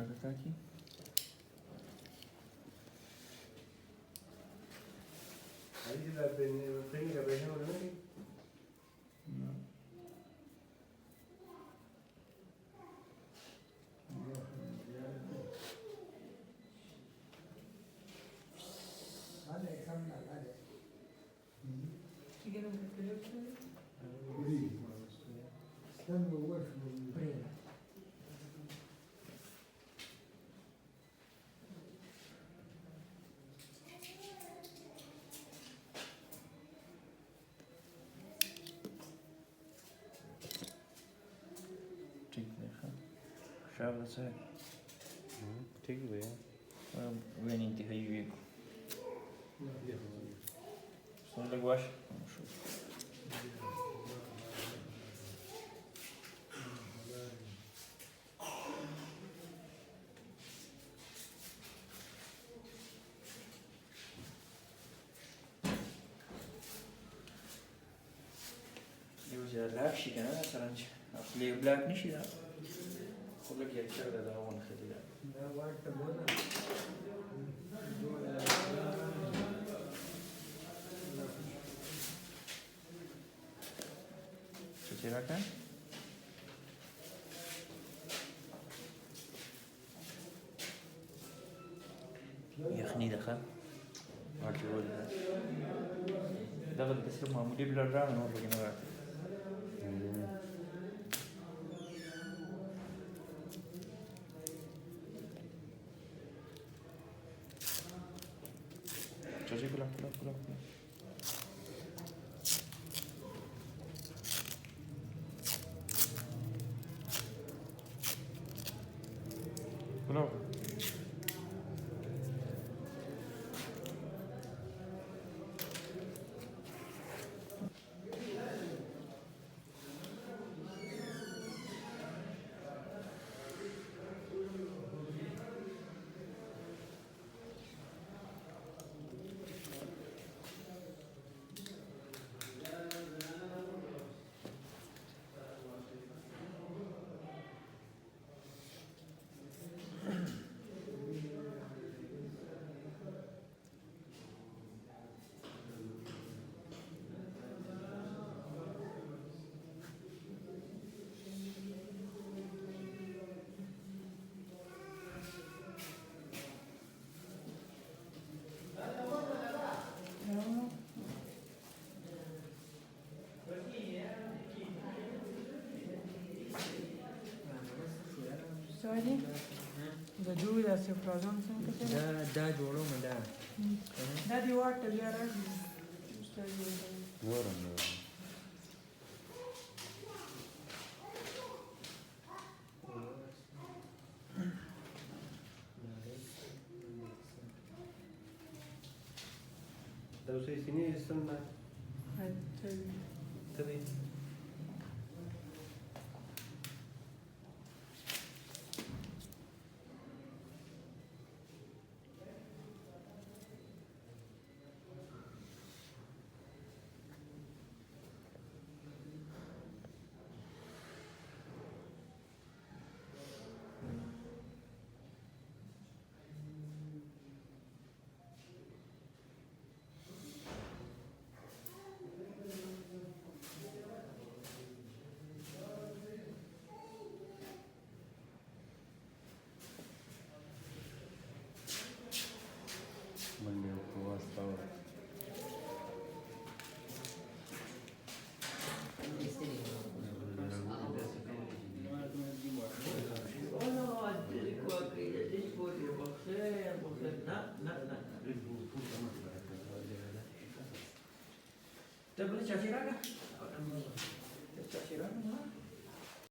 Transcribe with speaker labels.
Speaker 1: Kaga kaki?
Speaker 2: Ahí la técnica, por ejemplo, ¿no?
Speaker 1: No. ठीक देखा शाबाश है
Speaker 2: ठीक है भैया
Speaker 1: وين انتهى يجيكم صار لك واش شوف يوزع العفشي كان مثلا أصلي بلاك نشي ذا خذ لك يا شغلة ذا هون خلي ذا شو ترى كان؟ يخني دخل عجول دخل بس لما مدي بلا رام نور لقينا شو كلا كلا
Speaker 3: سوالي د دوی د سفرازان څنګه کوي
Speaker 4: دا جوړوم
Speaker 3: دا دی واټ لري
Speaker 2: نورم da usai sini sunna tadi Mandi puas tahu.
Speaker 1: Kita boleh caci raga. Caci raga.